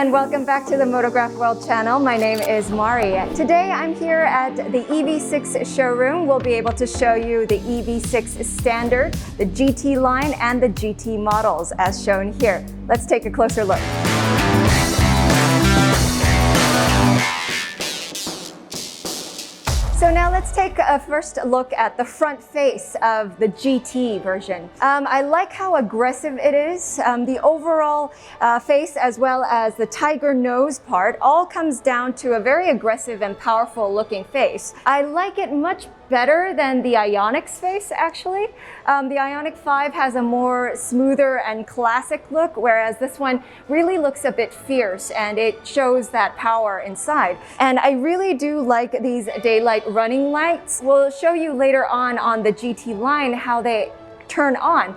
and welcome back to the Motograph World channel. My name is Mari. Today I'm here at the EV6 showroom. We'll be able to show you the EV6 Standard, the GT line, and the GT models as shown here. Let's take a closer look. So now let's take a first look at the front face of the GT version. I like how aggressive it is. The overall face as well as the tiger nose part all comes down to a very aggressive and powerful looking face. I like it much better than the Ionix face actually. The Ioniq 5 has a more smoother and classic look, whereas this one really looks a bit fierce and it shows that power inside. And I really do like these daylight running lights. We'll show you later on the GT line how they turn on.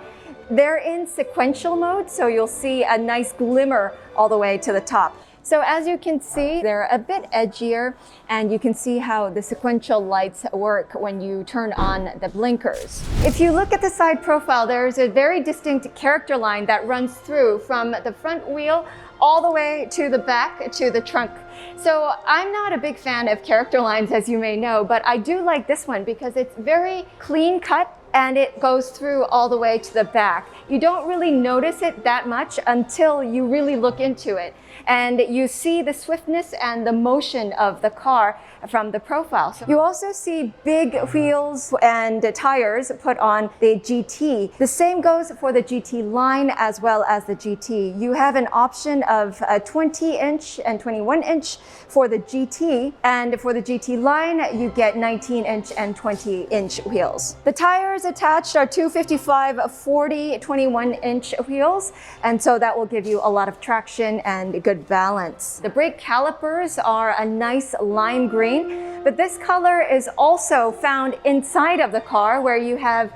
They're in sequential mode, so you'll see a nice glimmer all the way to the top. So as you can see, they're a bit edgier, and you can see how the sequential lights work when you turn on the blinkers. If you look at the side profile, there's a very distinct character line that runs through from the front wheel all the way to the back to the trunk. So I'm not a big fan of character lines, as you may know, but I do like this one because it's very clean cut and it goes through all the way to the back. You don't really notice it that much until you really look into it. And you see the swiftness and the motion of the car from the profile. So you also see big wheels and tires put on the GT. The same goes for the GT line as well as the GT. You have an option of a 20-inch and 21-inch for the GT, and for the GT line, you get 19-inch and 20-inch wheels. The tires attached are 255, 40, 21-inch wheels, and so that will give you a lot of traction and good balance. The brake calipers are a nice lime green, but this color is also found inside of the car where you have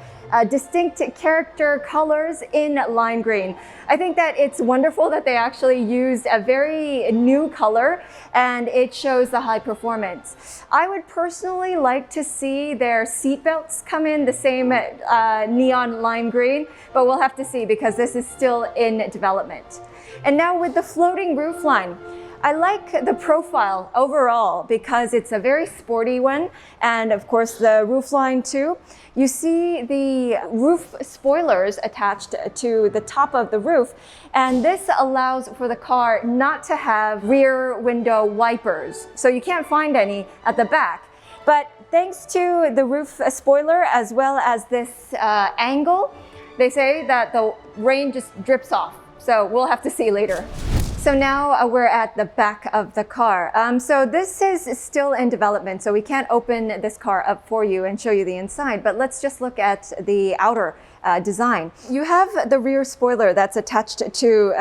distinct character colors in lime green. I think that it's wonderful that they actually used a very new color and it shows the high performance. I would personally like to see their seat belts come in the same neon lime green, but we'll have to see because this is still in development. And now with the floating roofline, I like the profile overall because it's a very sporty one, and of course the roofline too. You see the roof spoilers attached to the top of the roof, and this allows for the car not to have rear window wipers, so you can't find any at the back. But thanks to the roof spoiler as well as this angle, they say that the rain just drips off. So we'll have to see later. So now we're at the back of the car. So this is still in development, so we can't open this car up for you and show you the inside, but let's just look at the outer design. You have the rear spoiler that's attached to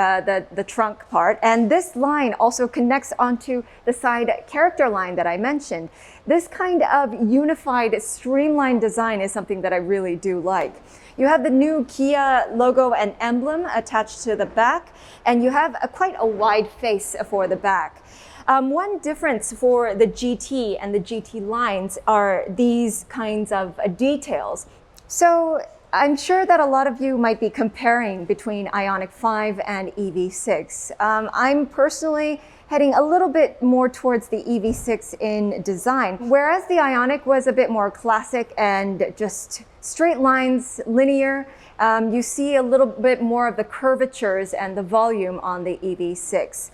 the trunk part, and this line also connects onto the side character line that I mentioned. This kind of unified, streamlined design is something that I really do like. You have the new Kia logo and emblem attached to the back, and you have quite a wide face for the back. One difference for the GT and the GT lines are these kinds of details. So I'm sure that a lot of you might be comparing between Ioniq 5 and EV6. I'm personally heading a little bit more towards the EV6 in design, whereas the Ioniq was a bit more classic and just straight lines, linear. You see a little bit more of the curvatures and the volume on the EV6.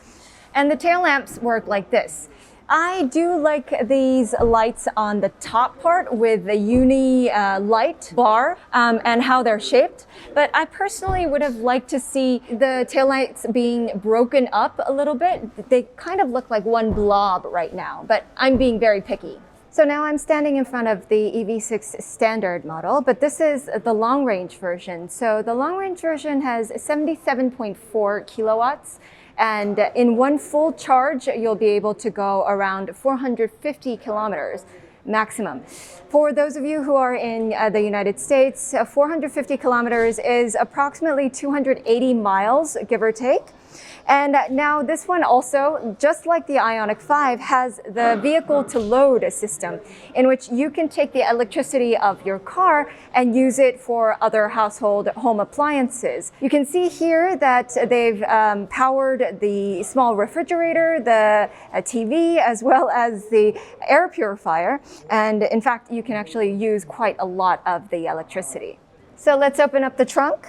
And the tail lamps work like this. I do like these lights on the top part with the uni light bar and how they're shaped. But I personally would have liked to see the taillights being broken up a little bit. They kind of look like one blob right now, but I'm being very picky. So now I'm standing in front of the EV6 Standard model, but this is the long-range version. So the long-range version has 77.4 kilowatts. And in one full charge, you'll be able to go around 450 kilometers maximum. For those of you who are in the United States, 450 kilometers is approximately 280 miles, give or take. And now this one also, just like the Ioniq 5, has the vehicle to load system in which you can take the electricity of your car and use it for other household home appliances. You can see here that they've powered the small refrigerator, the TV, as well as the air purifier. And in fact, you can actually use quite a lot of the electricity. So let's open up the trunk.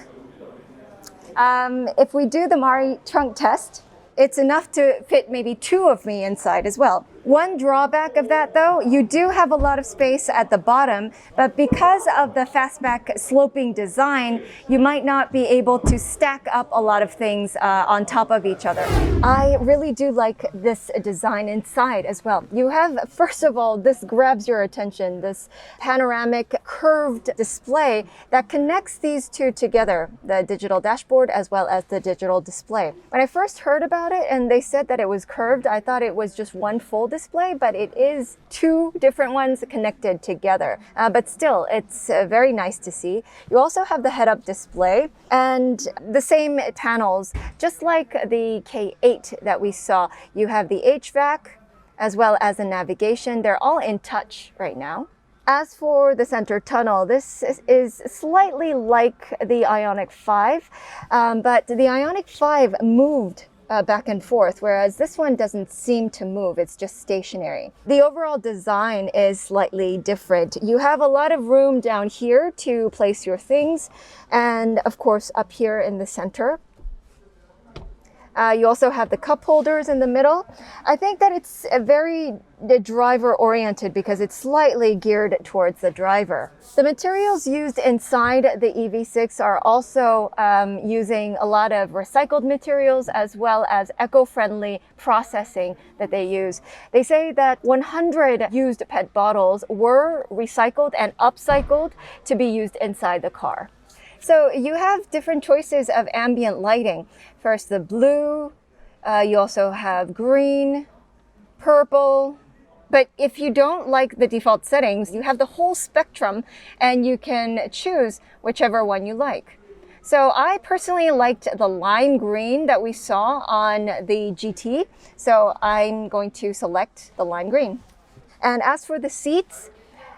If we do the Mari trunk test, it's enough to fit maybe 2 of me inside as well. One drawback of that though, you do have a lot of space at the bottom, but because of the fastback sloping design, you might not be able to stack up a lot of things on top of each other. I really do like this design inside as well. You have, first of all, this grabs your attention, this panoramic curved display that connects these two together, the digital dashboard as well as the digital display. When I first heard about it and they said that it was curved, I thought it was just one full display, but it is 2 different ones connected together. But still, it's very nice to see. You also have the head-up display and the same panels, just like the K8 that we saw. You have the HVAC as well as the navigation. They're all in touch right now. As for the center tunnel, this is slightly like the Ioniq 5, but the Ioniq 5 moved back and forth, whereas this one doesn't seem to move, it's just stationary. The overall design is slightly different. You have a lot of room down here to place your things, and of course up here in the center. You also have the cup holders in the middle. I think that it's a very driver oriented because it's slightly geared towards the driver. The materials used inside the EV6 are also using a lot of recycled materials as well as eco-friendly processing that they use. They say that 100 used PET bottles were recycled and upcycled to be used inside the car. So you have different choices of ambient lighting. First, the blue, you also have green, purple. But if you don't like the default settings, you have the whole spectrum and you can choose whichever one you like. So I personally liked the lime green that we saw on the GT. So I'm going to select the lime green. And as for the seats,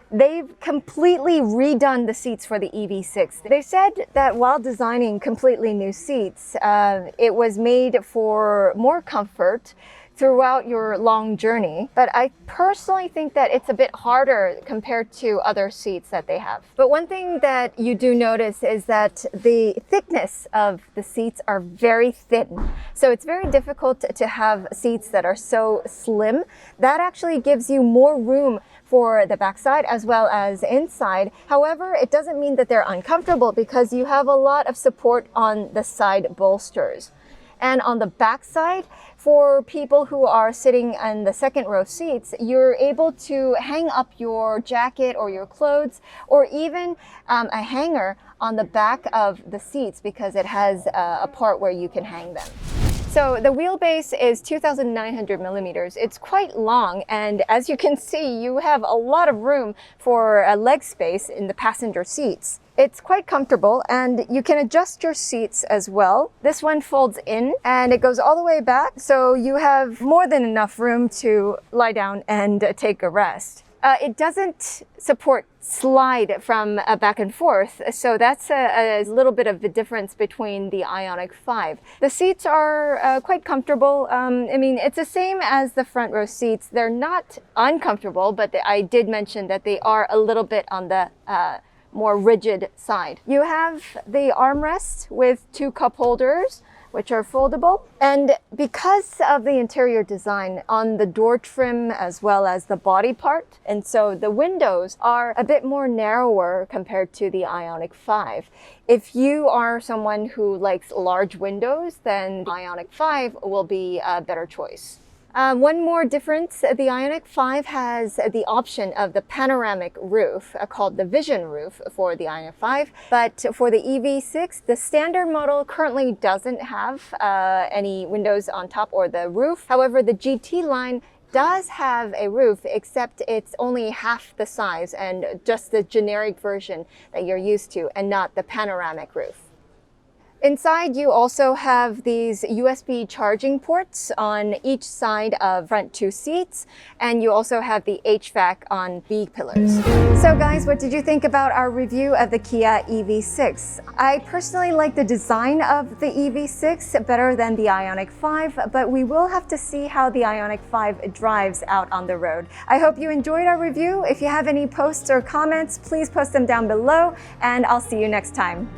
they've completely redone the seats for the EV6. They said that while designing completely new seats, it was made for more comfort throughout your long journey. But I personally think that it's a bit harder compared to other seats that they have. But one thing that you do notice is that the thickness of the seats are very thin. So it's very difficult to have seats that are so slim. That actually gives you more room for the backside as well as inside. However, it doesn't mean that they're uncomfortable because you have a lot of support on the side bolsters. And on the backside, for people who are sitting in the second row seats, you're able to hang up your jacket or your clothes, or even a hanger on the back of the seats because it has a part where you can hang them. So the wheelbase is 2,900 millimeters. It's quite long, and as you can see, you have a lot of room for leg space in the passenger seats. It's quite comfortable, and you can adjust your seats as well. This one folds in and it goes all the way back, so you have more than enough room to lie down and take a rest. It doesn't support slide from back and forth, so that's a little bit of the difference between the Ioniq 5. The seats are quite comfortable. I mean, it's the same as the front row seats. They're not uncomfortable, but I did mention that they are a little bit on the more rigid side. You have the armrest with 2 cup holders, which are foldable. And because of the interior design on the door trim as well as the body part, and so the windows are a bit more narrower compared to the Ioniq 5. If you are someone who likes large windows, then the Ioniq 5 will be a better choice. One more difference, the Ioniq 5 has the option of the panoramic roof called the Vision roof for the Ioniq 5, but for the EV6, the standard model currently doesn't have any windows on top or the roof. However, the GT line does have a roof, except it's only half the size and just the generic version that you're used to and not the panoramic roof. Inside, you also have these USB charging ports on each side of front two seats, and you also have the HVAC on B pillars. So guys, what did you think about our review of the Kia EV6? I personally like the design of the EV6 better than the Ioniq 5, but we will have to see how the Ioniq 5 drives out on the road. I hope you enjoyed our review. If you have any posts or comments, please post them down below, and I'll see you next time.